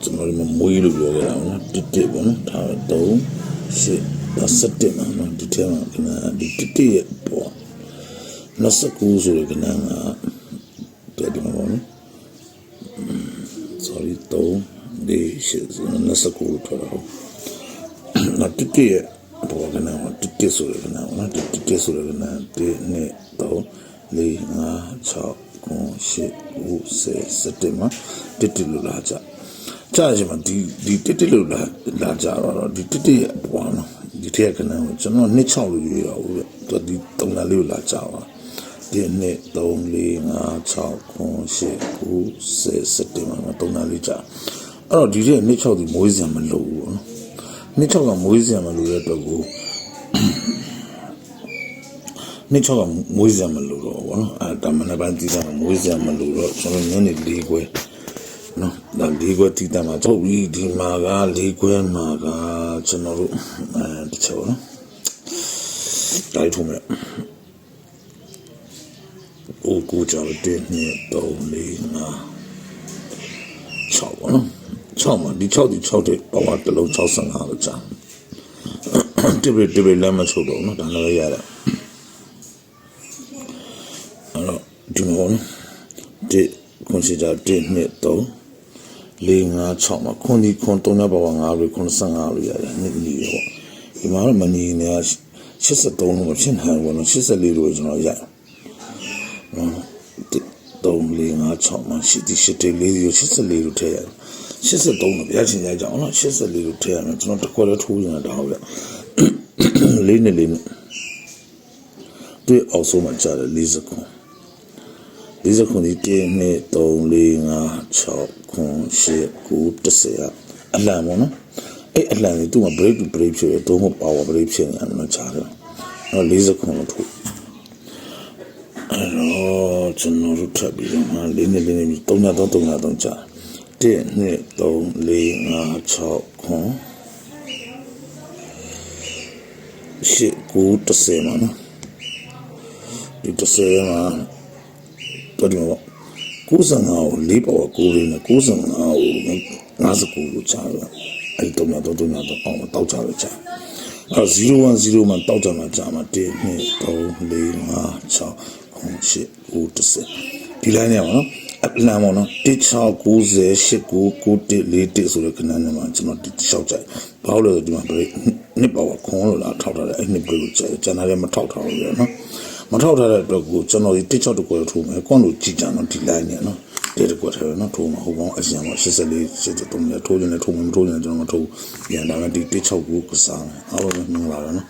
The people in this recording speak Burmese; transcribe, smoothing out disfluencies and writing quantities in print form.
ကျွန်တော်တို့မွေးလို့ပြောကြတာနော်တစ်တစ်ပေါ့နော်ဒါ3 8 17မှာနော်ဒီထဲမှာခဏဒီတစ်တစ်ရဲ့ပေါ့29ဆိုတဲ့ခဏကတဲ့ဒီမှာပေါ့နော် sorry 3 8 29ထွက်တော့နော်တစ်တစ်ရဲ့ပေါ့ခဏတစ်တစ်ဆိုတဲ့ခဏနော်တစ်တစ်ဆိုတဲ့ခဏ1 2 3 4 5 6 9 10 17မှာတစ်တစ်လို့လာကြကြာချင်မှာဒီတစ်တစ်လို့လာကြတော့ဒီတစ်တစ်ရဲ့ပွားနော်ဒီထက်ကနန်းကိုကျွန်တော်နှစ်6လို့ရွေးတော့ဘူးဗျသူဒီ3လလေးကိုလာကြပါဒီနှစ်3 4 5 6 9 10 17မှာ3လလေးကြာအဲ့တော့ဒီတဲ့နှစ်6ဒီမွေးစရာမလိုဘူးနော်နှစ်6ကမွေးစရာမလိုတဲ့အတွက်ကိုနှစ်6ကမွေးစရာမလိုတော့ဘောနော်အဲ့ဒါမနေ့ပိုင်းဒီကမွေးစရာမလိုတော့ကျွန်တော်ညနေ၄ခွဲနော်ဒါ၄ခွဲတီးတမ်းမှာထုတ်ပြီးဒီမှာက၄ခွဲမှာကကျွန်တော်တို့တစ်ချက်ပေါ့နော်တိုင်းထုံးမယ်ကိုကြောင့်1 2 3 4 5 6ပေါ့နော်6မှာဒီ6တဲ့ပေါင်းတစ်လုံး65လို့ကြာတိပိလက်မချုပ်တော့နော်ဒါလည်းရတယ်အဲ့တော့ဒီမှာပေါ့နော်ဒီကွန်စီတာ1 2 3 4 5 6မှာခွန်ဒီခွန်3နဲ့ပေါင်း5လို့95လို့ရတယ်နှစ်နီးပေါ့ဒီမှာတော့မနီနေ83လို့မဖြစ်နိုင်ဘူးနော်84လို့ကျွန်တော်ရတယ်3 4 5 6မှာရှိသည်84လို့ထည့်ရတယ်83လို့ပြချင်ကြကြအောင်နော်84လို့ထည့်ရမယ်ကျွန်တော်တစ်ခွက်လည်းထိုးနေတာဒါဟုတ်ရ4နဲ့ဒီအောက်ဆုံးမှာကြားတယ်40ခွန်40ခွန်ဒီ1 2 3 4 5 6 9 10အလံပေါ့နော်အဲ့အလံကြီးသူ့မှာ break to break ဖြစ်တယ်တော့မ power break ဖြစ်နေတယ်နော်ကြားတယ်အဲ့40ခွန်လို့ထိုးအဲ့တော့ကျွန်တော်တို့ထပ်ပြီးတော့4နဲ့3နဲ့3ကြား1 2 3 4 5 6 9 10မှာနော်ဒီ10မှာတော်တယ်ပေါ့95ကို4ပေါက်9လေးနဲ့95ကို59ကိုချာတော့အဲ့3နဲ့3အောင်တောက်ကြပဲချာအဲ့010မှာတောက်ကြမှာကြာမှာ1 2 3 4 5 6 9 10ဒီလိုင်းနဲ့ပါနော်အလံပေါ့နော်1690899141ဆိုတဲ့ခဏနဲ့မှာကျွန်တော်ဒီလျှောက်ကြိုက်ဘာလို့လဲဒီမှာနှစ်ပါခွန်လို့လာထောက်ထားတယ်အဲ့နှစ်ပြလို့ကျန်တာလည်းမထောက်ထားဘူးလေနော်မထောက်ထားတဲ့အတွက်ကိုကျွန်တော်ဒီတစ်6တကွယ်ထိုးမယ်ကွန်လို့ကြည်ကြနော်ဒီလိုင်းနဲ့နော်တဲ့တကွယ်ထဲနော်ထိုးမှာဟိုကောင်အရင်က84 83နဲ့ထိုးနေတယ်ထိုးမထိုးနေကျွန်တော်မထိုးပြန်ဒါမှဒီတစ်6ကိုကစားမယ်အားလုံးမင်္ဂလာပါနော်